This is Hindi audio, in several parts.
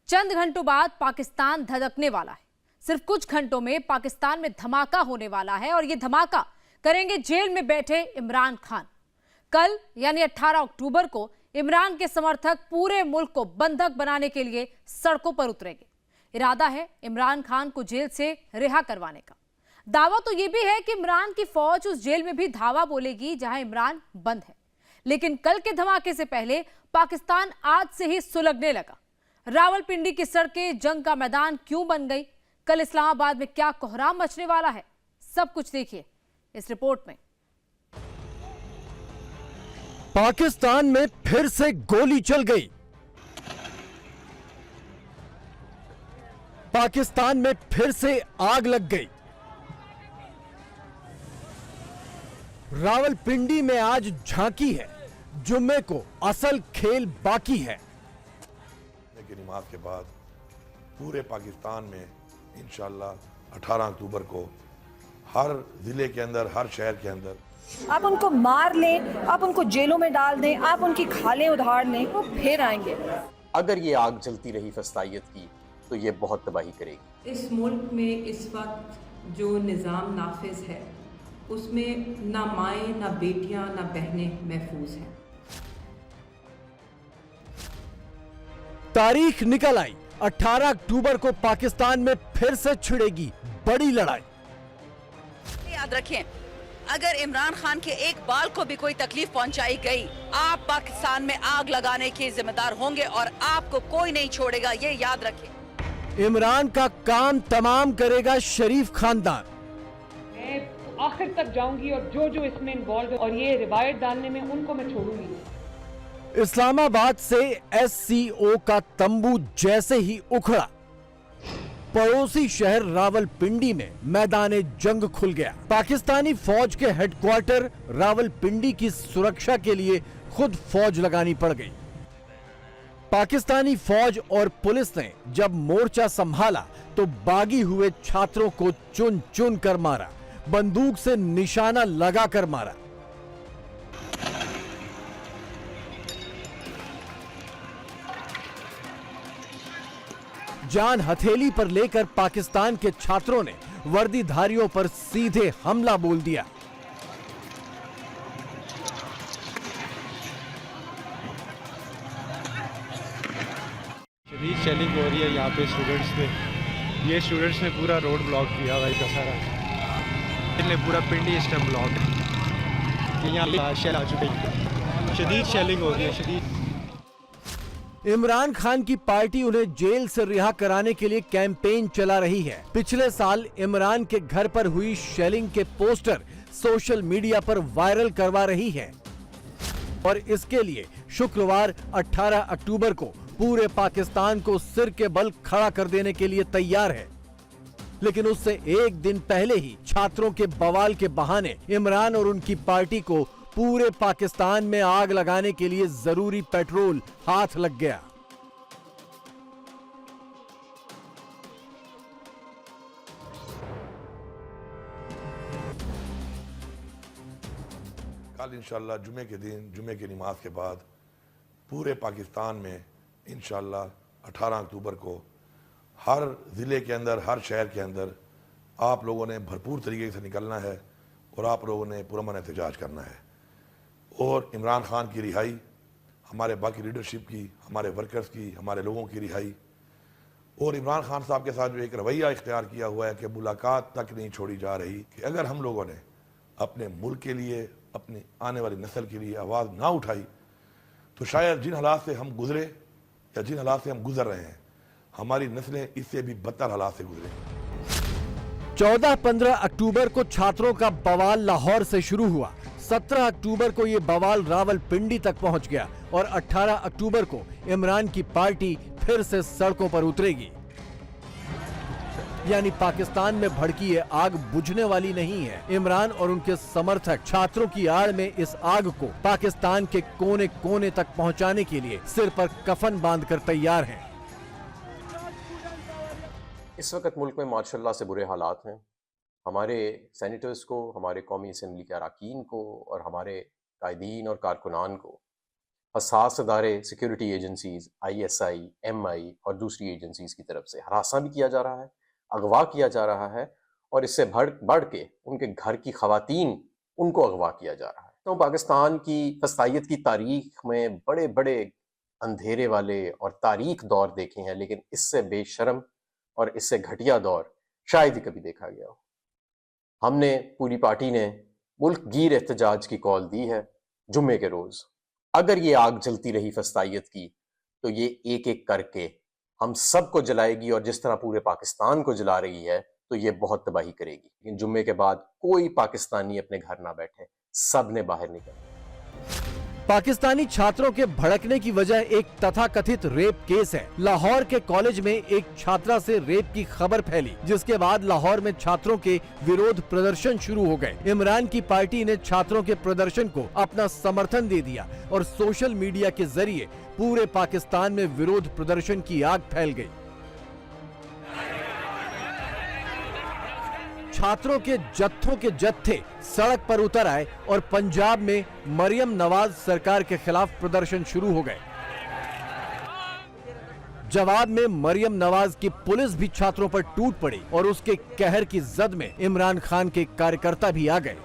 चंद घंटों बाद पाकिस्तान धधकने वाला है। सिर्फ कुछ घंटों में पाकिस्तान में धमाका होने वाला है और यह धमाका करेंगे जेल में बैठे इमरान खान। कल यानी 18 अक्टूबर को इमरान के समर्थक पूरे मुल्क को बंधक बनाने के लिए सड़कों पर उतरेंगे। इरादा है इमरान खान को जेल से रिहा करवाने का। दावा तो यह भी है कि इमरान की फौज उस जेल में भी धावा बोलेगी जहां इमरान बंद है। लेकिन कल के धमाके से पहले पाकिस्तान आज से ही सुलगने लगा। रावलपिंडी की सड़कें जंग का मैदान क्यों बन गई? कल इस्लामाबाद में क्या कोहराम मचने वाला है? सब कुछ देखिए इस रिपोर्ट में। पाकिस्तान में फिर से गोली चल गई। पाकिस्तान में फिर से आग लग गई। रावलपिंडी में आज झांकी है। जुम्मे को असल खेल बाकी है। की नमाज के बाद पूरे पाकिस्तान में इंशाअल्लाह 18 अक्टूबर को हर जिले के अंदर, हर शहर के अंदर आप उनको मार लें, आप उनको जेलों में डाल दें, आप उनकी खालें उधार लें, वो फिर आएंगे। अगर ये आग जलती रही फस्तायत की तो ये बहुत तबाही करेगी। इस मुल्क में इस वक्त जो निज़ाम नाफिज है उसमें ना माएँ, ना बेटियां, ना बहनें महफूज हैं। तारीख निकल आई। 18 अक्टूबर को पाकिस्तान में फिर से छिड़ेगी बड़ी लड़ाई। याद रखें, अगर इमरान खान के एक बाल को भी कोई तकलीफ पहुंचाई गई, आप पाकिस्तान में आग लगाने के जिम्मेदार होंगे और आपको कोई नहीं छोड़ेगा, ये याद रखें। इमरान का काम तमाम करेगा शरीफ खानदान। मैं आखिर तक जाऊंगी और जो इसमें इन्वॉल्व है और ये रिवायत डालने में उनको मैं छोड़ूंगी। इस्लामाबाद से एससीओ का तंबू जैसे ही उखड़ा, पड़ोसी शहर रावलपिंडी में मैदाने जंग खुल गया। पाकिस्तानी फौज के हेडक्वार्टर रावलपिंडी की सुरक्षा के लिए खुद फौज लगानी पड़ गई। पाकिस्तानी फौज और पुलिस ने जब मोर्चा संभाला तो बागी हुए छात्रों को चुन चुन कर मारा, बंदूक से निशाना लगाकर मारा। जान हथेली पर लेकर पाकिस्तान के छात्रों ने वर्दीधारियों पर सीधे हमला बोल दिया। शदीद शेलिंग हो रही है यहाँ पे स्टूडेंट्स ने। ये स्टूडेंट्स ने पूरा रोड ब्लॉक किया हुआ है सारा। इनने पूरा पिंडी इस टाइम ब्लॉक है। यहाँ शेल आ चुके हैं। शदीद शेलिंग हो रही है, शदीद। इमरान खान की पार्टी उन्हें जेल से रिहा कराने के लिए कैंपेन चला रही है। पिछले साल इमरान के घर पर हुई शेलिंग के पोस्टर सोशल मीडिया पर वायरल करवा रही है और इसके लिए शुक्रवार 18 अक्टूबर को पूरे पाकिस्तान को सिर के बल खड़ा कर देने के लिए तैयार है। लेकिन उससे एक दिन पहले ही छात्रों के बवाल के बहाने इमरान और उनकी पार्टी को पूरे पाकिस्तान में आग लगाने के लिए जरूरी पेट्रोल हाथ लग गया। कल इंशाअल्लाह जुमे के दिन, जुमे की नमाज के बाद पूरे पाकिस्तान में इंशाअल्लाह 18 अक्टूबर को हर ज़िले के अंदर, हर शहर के अंदर आप लोगों ने भरपूर तरीके से निकलना है और आप लोगों ने पुरअमन एहतजाज करना है और इमरान खान की रिहाई, हमारे बाकी लीडरशिप की, हमारे वर्कर्स की, हमारे लोगों की रिहाई और इमरान खान साहब के साथ जो एक रवैया इख्तियार किया हुआ है कि मुलाकात तक नहीं छोड़ी जा रही, कि अगर हम लोगों ने अपने मुल्क के लिए, अपनी आने वाली नस्ल के लिए आवाज़ ना उठाई तो शायद जिन हालात से हम गुजरे या जिन हालात से हम गुजर रहे हैं, हमारी नस्लें इससे भी बदतर हालात से गुजरे। 14-15 अक्टूबर को छात्रों का बवाल लाहौर से शुरू हुआ। 17 अक्टूबर को यह बवाल रावलपिंडी तक पहुंच गया और 18 अक्टूबर को इमरान की पार्टी फिर से सड़कों पर उतरेगी। यानी पाकिस्तान में भड़की ये आग बुझने वाली नहीं है। इमरान और उनके समर्थक छात्रों की आड़ में इस आग को पाकिस्तान के कोने कोने तक पहुंचाने के लिए सिर पर कफन बांधकर तैयार हैं। इस वक्त मुल्क में माशाल्लाह से बुरे हालात हैं। हमारे सेनेटर्स को, हमारे कौमी असम्बली के अरकान को और हमारे कायदीन और कारकुनान को हसास अदारे, सिक्योरिटी एजेंसीज, ISI, MI और दूसरी एजेंसीज की तरफ से हरासा भी किया जा रहा है, अगवा किया जा रहा है और इससे बढ़ के उनके घर की खवातीन उनको अगवा किया जा रहा है। तो पाकिस्तान की फस्तायत की तारीख में बड़े बड़े अंधेरे वाले और तारीख दौर देखे हैं, लेकिन इससे बेशर्म और इससे घटिया दौर शायद ही कभी देखा गया हो। हमने पूरी पार्टी ने मुल्क गिर एहतजाज की कॉल दी है जुम्मे के रोज़। अगर ये आग जलती रही फस्तायत की तो ये एक एक करके हम सबको जलाएगी और जिस तरह पूरे पाकिस्तान को जला रही है तो ये बहुत तबाही करेगी। लेकिन जुम्मे के बाद कोई पाकिस्तानी अपने घर ना बैठे, सब ने बाहर निकलना। पाकिस्तानी छात्रों के भड़कने की वजह एक तथाकथित रेप केस है। लाहौर के कॉलेज में एक छात्रा से रेप की खबर फैली, जिसके बाद लाहौर में छात्रों के विरोध प्रदर्शन शुरू हो गए। इमरान की पार्टी ने छात्रों के प्रदर्शन को अपना समर्थन दे दिया और सोशल मीडिया के जरिए पूरे पाकिस्तान में विरोध प्रदर्शन की आग फैल गई। छात्रों के जत्थों के जत्थे सड़क पर उतर आए और पंजाब में मरियम नवाज सरकार के खिलाफ प्रदर्शन शुरू हो गए। जवाब में मरियम नवाज की पुलिस भी छात्रों पर टूट पड़ी और उसके कहर की जद में इमरान खान के कार्यकर्ता भी आ गए।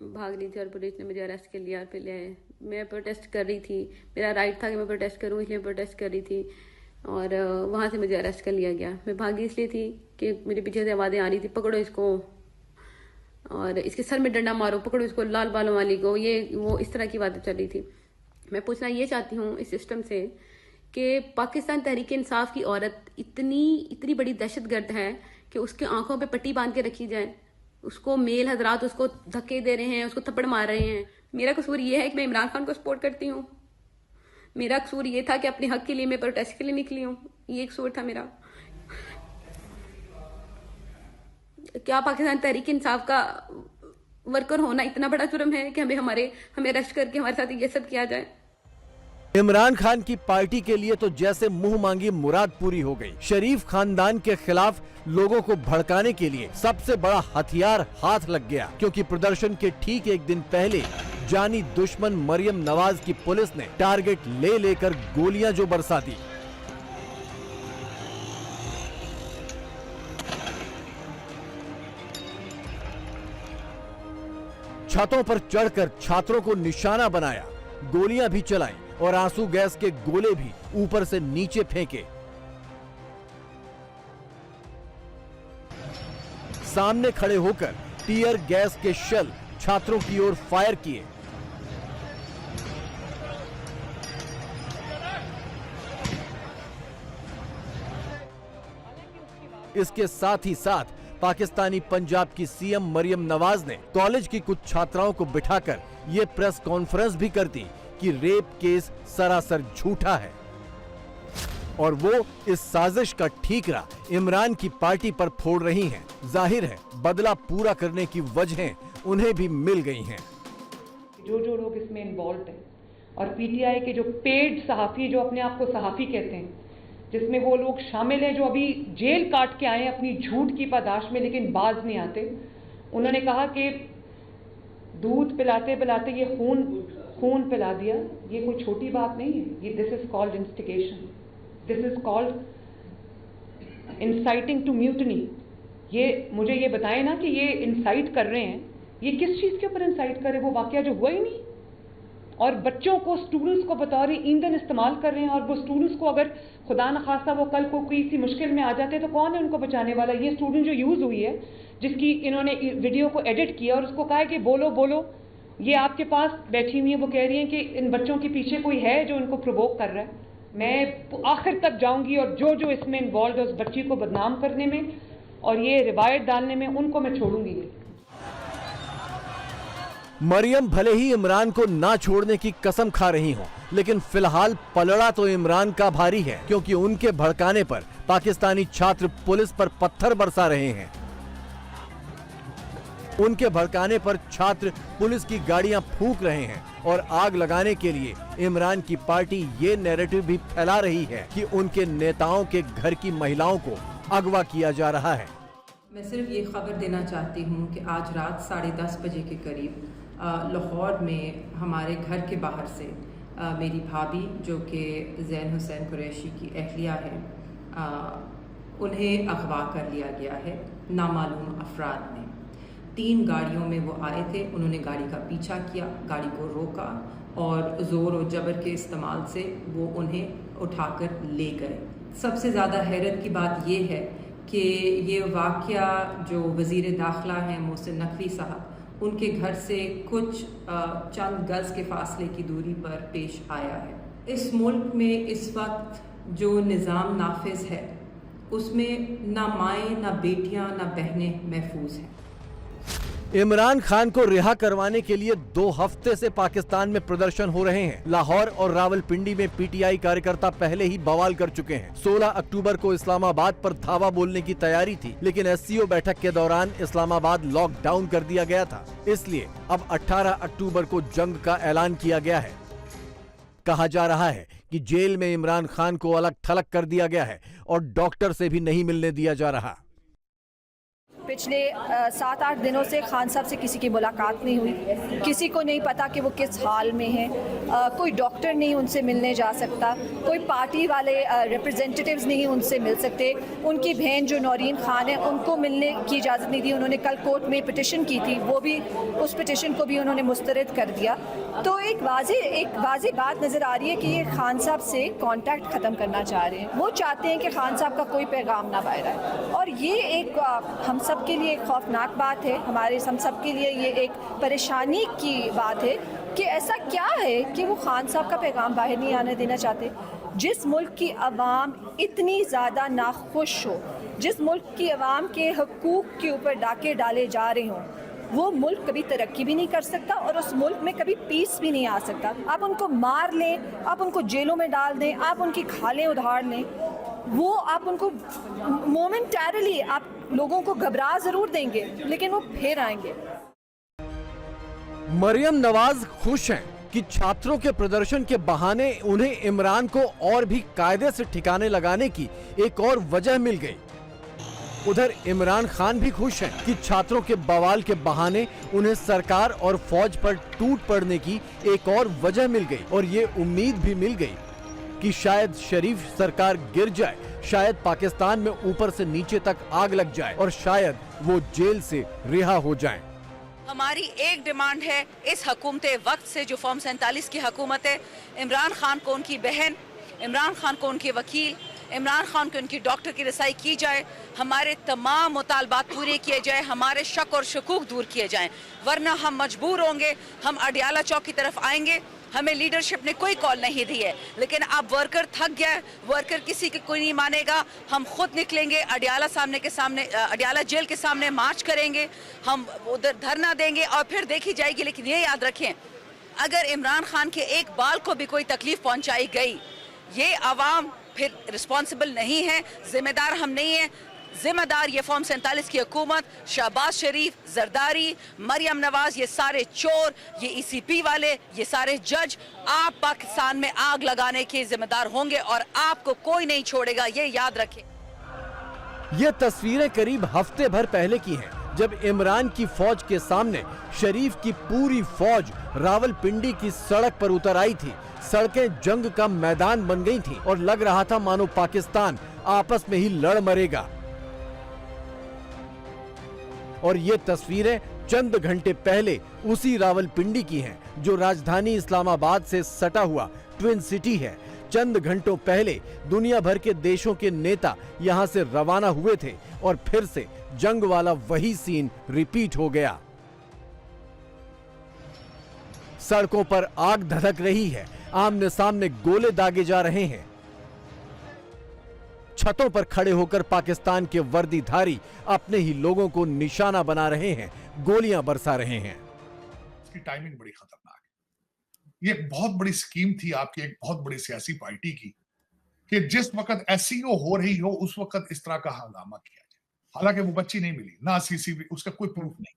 भाग रही थी और पुलिस ने मुझे अरेस्ट कर लिया और फिर मैं प्रोटेस्ट कर रही थी। मेरा राइट था कि मैं प्रोटेस्ट करूं, इसलिए प्रोटेस्ट कर रही थी और वहाँ से मुझे अरेस्ट कर लिया गया। मैं भागी इसलिए थी कि मेरे पीछे से आवाज़ें आ रही थी, पकड़ो इसको और इसके सर में डंडा मारो, पकड़ो इसको, लाल बालों वाली को, ये वो इस तरह की बातें चल रही थी। मैं पूछना ये चाहती हूँ इस सिस्टम से कि पाकिस्तान तहरीक इंसाफ की औरत इतनी बड़ी दहशतगर्द है कि उसके आंखों पे पट्टी बांध के रखी जाए, उसको मेल हजरात उसको धक्के दे रहे हैं, उसको थप्पड़ मार रहे हैं। मेरा कसूर ये है कि मैं इमरान खान को सपोर्ट करती हूँ। मेरा कसूर ये था कि अपने हक के लिए मैं प्रोटेस्ट के लिए निकली हूँ, ये कसूर था मेरा। क्या पाकिस्तान तहरीक इंसाफ का वर्कर होना इतना बड़ा जुर्म है कि हमें अरेस्ट करके हमारे साथ ये सब किया जाए? इमरान खान की पार्टी के लिए तो जैसे मुंह मांगी मुराद पूरी हो गई। शरीफ खानदान के खिलाफ लोगों को भड़काने के लिए सबसे बड़ा हथियार हाथ लग गया, क्योंकि प्रदर्शन के ठीक एक दिन पहले जानी दुश्मन मरियम नवाज की पुलिस ने टारगेट ले लेकर गोलियां जो बरसा दी। छतों पर चढ़कर छात्रों को निशाना बनाया, गोलियां भी चलाई और आंसू गैस के गोले भी ऊपर से नीचे फेंके। सामने खड़े होकर टीयर गैस के शेल छात्रों की ओर फायर किए। इसके साथ ही साथ पाकिस्तानी पंजाब की सीएम मरियम नवाज ने कॉलेज की कुछ छात्राओं को बिठाकर ये प्रेस कॉन्फ्रेंस भी कर दी कि रेप केस सरासर झूठा है और वो इस साजिश का ठीकरा इमरान की पार्टी पर फोड़ रही हैं। जाहिर है बदला पूरा करने की वजहें उन्हें भी मिल गई हैं। जो लोग इसमें इन्वॉल्व हैं और पीटीआई के जो पेड सहाफ़ी, जो अपने आप को सहाफ़ी कहते हैं, जिसमें वो लोग शामिल हैं जो अभी जेल काट के आए अपनी झूठ की पादाश में लेकिन बाज नहीं आते। उन्होंने कहा कि दूध पिलाते पिलाते ये खून पिला दिया। ये कोई छोटी बात नहीं है, ये this is called instigation, this is called inciting to mutiny. ये मुझे ये बताएं ना कि ये इंसाइट कर रहे हैं, ये किस चीज़ के ऊपर इंसाइट कर रहे हैं? वो वाकया जो हुआ ही नहीं। और बच्चों को, स्टूडेंट्स को बतौर ईंधन इस्तेमाल कर रहे हैं और वो स्टूडेंट्स को अगर खुदा न खास्ता वो कल को किसी मुश्किल में आ जाते तो कौन है उनको बचाने वाला? ये स्टूडेंट जो यूज़ हुई है, जिसकी इन्होंने वीडियो को एडिट किया और उसको कहा है कि बोलो बोलो, ये आपके पास बैठी हुई है, वो कह रही हैं कि इन बच्चों के पीछे कोई है जो इनको प्रोवोक कर रहा है। मैं आखिर तक जाऊंगी और जो इसमें इन्वॉल्व है उस बच्ची को बदनाम करने में और ये रिवायत डालने में, उनको मैं छोड़ूंगी नहीं। मरियम भले ही इमरान को ना छोड़ने की कसम खा रही हो, लेकिन फिलहाल पलड़ा तो इमरान का भारी है, क्योंकि उनके भड़काने पर पाकिस्तानी छात्र पुलिस पर पत्थर बरसा रहे हैं। उनके भड़काने पर छात्र पुलिस की गाड़ियां फूंक रहे हैं और आग लगाने के लिए इमरान की पार्टी ये नैरेटिव भी फैला रही है कि उनके नेताओं के घर की महिलाओं को अगवा किया जा रहा है। मैं सिर्फ ये खबर देना चाहती हूँ कि आज रात 10:30 बजे के करीब लाहौर में हमारे घर के बाहर से मेरी भाभी जो कि ज़ैन हुसैन कुरैशी की अहलिया है, उन्हें अगवा कर लिया गया है नामालूम अफराद ने। 3 गाड़ियों में वो आए थे, उन्होंने गाड़ी का पीछा किया, गाड़ी को रोका और ज़ोर और जबर के इस्तेमाल से वो उन्हें उठाकर ले गए। सबसे ज़्यादा हैरत की बात ये है कि ये वाक़या जो वज़ीर दाखिला हैं मोहसिन नकवी साहब, उनके घर से कुछ चंद गज़ के फासले की दूरी पर पेश आया है। इस मुल्क में इस वक्त जो निज़ाम नाफिज है उसमें ना माएँ ना बेटियाँ ना बहनें महफूज हैं। इमरान खान को रिहा करवाने के लिए 2 हफ्ते से पाकिस्तान में प्रदर्शन हो रहे हैं। लाहौर और रावलपिंडी में पीटीआई कार्यकर्ता पहले ही बवाल कर चुके हैं। 16 अक्टूबर को इस्लामाबाद पर धावा बोलने की तैयारी थी, लेकिन एससीओ बैठक के दौरान इस्लामाबाद लॉकडाउन कर दिया गया था। इसलिए अब 18 अक्टूबर को जंग का ऐलान किया गया है। कहा जा रहा है कि जेल में इमरान खान को अलग थलग कर दिया गया है और डॉक्टर से भी नहीं मिलने दिया जा रहा। पिछले 7-8 दिनों से खान साहब से किसी की मुलाकात नहीं हुई, किसी को नहीं पता कि वो किस हाल में हैं। कोई डॉक्टर नहीं उनसे मिलने जा सकता, कोई पार्टी वाले रिप्रेजेंटेटिव्स नहीं उनसे मिल सकते। उनकी बहन जो नौरीन खान है उनको मिलने की इजाज़त नहीं दी। उन्होंने कल कोर्ट में पिटिशन की थी, वो भी उस पिटिशन को भी उन्होंने मुस्तरद कर दिया। तो एक वाज़ेह बात नज़र आ रही है कि ये खान साहब से कॉन्टैक्ट ख़त्म करना चाह रहे हैं। वो चाहते हैं कि खान साहब का कोई पैगाम ना बाहर आए, और ये एक हम सब के लिए एक खौफनाक बात है। हम सब के लिए ये एक परेशानी की बात है कि ऐसा क्या है कि वो खान साहब का पैगाम बाहर नहीं आने देना चाहते। जिस मुल्क की आवाम इतनी ज़्यादा नाखुश हो, जिस मुल्क की आवाम के हकूक़ के ऊपर डाके डाले जा रहे हों, वो मुल्क कभी तरक्की भी नहीं कर सकता और उस मुल्क में कभी पीस भी नहीं आ सकता। आप उनको मार लें, आप उनको जेलों में डाल दें, आप उनकी खालें उधार लें, वो आप उनको मोमेंटरली आप लोगों को घबरा जरूर देंगे, लेकिन वो फिर आएंगे। मरियम नवाज खुश हैं कि छात्रों के प्रदर्शन के बहाने उन्हें इमरान को और भी कायदे से ठिकाने लगाने की एक और वजह मिल गई। उधर इमरान खान भी खुश हैं कि छात्रों के बवाल के बहाने उन्हें सरकार और फौज पर टूट पड़ने की एक और वजह मिल गई, और ये उम्मीद भी मिल गई कि शायद शरीफ सरकार गिर जाए, शायद पाकिस्तान में ऊपर से नीचे तक आग लग जाए और शायद वो जेल से रिहा हो जाएं। हमारी एक डिमांड है, इस हुकूमत वक्त से जो फॉर्म 47 की हुकूमत है, इमरान खान को उनकी बहन, इमरान खान को उनके वकील, इमरान खान को उनकी डॉक्टर की रसाई की जाए, हमारे तमाम मुतालबात पूरे किए जाए, हमारे शक और शकूक दूर किए जाएं, वरना हम मजबूर होंगे, हम अडियाला चौक की तरफ आएंगे। हमें लीडरशिप ने कोई कॉल नहीं दी है, लेकिन अब वर्कर थक गया है, वर्कर किसी की कोई नहीं मानेगा। हम खुद निकलेंगे, अडियाला जेल के सामने मार्च करेंगे, हम उधर धरना देंगे और फिर देखी जाएगी। लेकिन ये याद रखें, अगर इमरान खान के एक बाल को भी कोई तकलीफ पहुंचाई गई, ये आवाम फिर रिस्पॉन्सिबल नहीं है, जिम्मेदार हम नहीं है। जिम्मेदार ये फॉर्म 47 की हुकूमत, शहबाज शरीफ, जरदारी, मरियम नवाज, ये सारे चोर, ये ECP वाले, ये सारे जज, आप पाकिस्तान में आग लगाने के जिम्मेदार होंगे और आपको कोई नहीं छोड़ेगा, ये याद रखें। ये तस्वीरें करीब हफ्ते भर पहले की हैं, जब इमरान की फौज के सामने शरीफ की पूरी फौज रावलपिंडी की सड़क पर उतर आई थी। सड़कें जंग का मैदान बन गई थी और लग रहा था मानो पाकिस्तान आपस में ही लड़ मरेगा। और ये तस्वीरें चंद घंटे पहले उसी रावलपिंडी की हैं, जो राजधानी इस्लामाबाद से सटा हुआ ट्विन सिटी है। चंद घंटों पहले दुनिया भर के देशों के नेता यहां से रवाना हुए थे और फिर से जंग वाला वही सीन रिपीट हो गया। सड़कों पर आग धधक रही है, आमने सामने गोले दागे जा रहे हैं। छतों पर खड़े होकर पाकिस्तान के वर्दीधारी अपने ही लोगों को निशाना बना रहे हैं, गोलियां बरसा रहे हैं। इसकी टाइमिंग बड़ी खतरनाक है। ये एक बहुत बड़ी स्कीम थी आपकी एक बहुत बड़ी सियासी पार्टी की कि जिस वक्त SCO हो रही हो उस वक्त इस तरह का हंगामा किया जाए। हालांकि वो बच्ची नहीं मिली, ना CCTV, उसका कोई प्रूफ नहीं,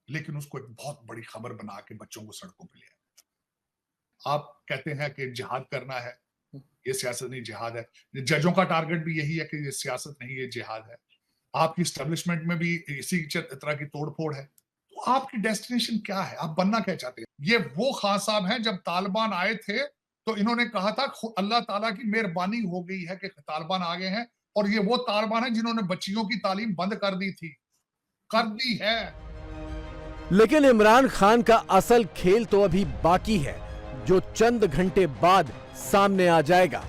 लेकिन उसको एक बहुत बड़ी खबर बना के बच्चों को सड़कों पर ले आया। आप कहते हैं कि जिहाद करना है, ये सियासत नहीं जिहाद है। जजों का टारगेट भी यही है कि ये सियासत नहीं, ये जिहाद है। आपकी एस्टेब्लिशमेंट में भी इसी तरह की तोड़फोड़ है। तो आपकी डेस्टिनेशन क्या है, आप बनना क्या चाहते हैं? ये वो खान साहब हैं, जब तालिबान आए थे तो इन्होंने कहा था अल्लाह ताला की मेहरबानी हो गई है कि तालिबान आ गए हैं, और ये वो तालिबान है जिन्होंने बच्चियों की तालीम बंद कर दी थी, कर दी है। लेकिन इमरान खान का असल खेल तो अभी बाकी है, जो चंद घंटे बाद सामने आ जाएगा।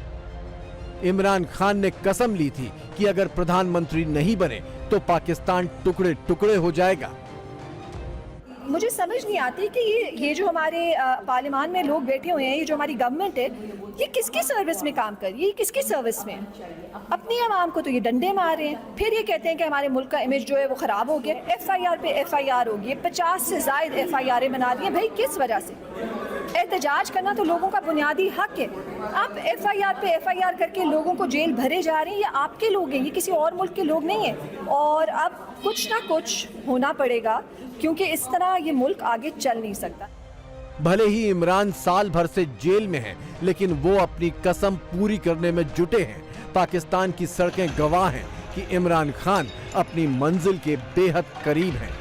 इमरान खान ने कसम ली थी कि अगर प्रधानमंत्री नहीं बने तो पाकिस्तान टुकड़े टुकड़े हो जाएगा। मुझे समझ नहीं आती कि ये जो हमारे पार्लियामान में लोग बैठे हुए हैं, ये जो हमारी गवर्नमेंट है, ये किसकी सर्विस में काम कर रही है, ये किसकी सर्विस में? अपनी आवाम को तो ये डंडे मार रहे हैं, फिर ये कहते हैं कि हमारे मुल्क का इमेज जो है वो ख़राब हो गया। FIR पे FIR हो गई, 50 से ज़ायद FIR बना दी है। भाई किस वजह से? एहतजाज करना तो लोगों का बुनियादी हक है। आप FIR पे FIR करके लोगों को जेल भरे जा रहे हैं, ये आपके लोग हैं, ये किसी और मुल्क के लोग नहीं हैं। और अब कुछ ना कुछ होना पड़ेगा, क्योंकि इस तरह ये मुल्क आगे चल नहीं सकता। भले ही इमरान साल भर से जेल में हैं, लेकिन वो अपनी कसम पूरी करने में जुटे हैं। पाकिस्तान की सड़कें गवाह हैं कि इमरान खान अपनी मंजिल के बेहद करीब हैं।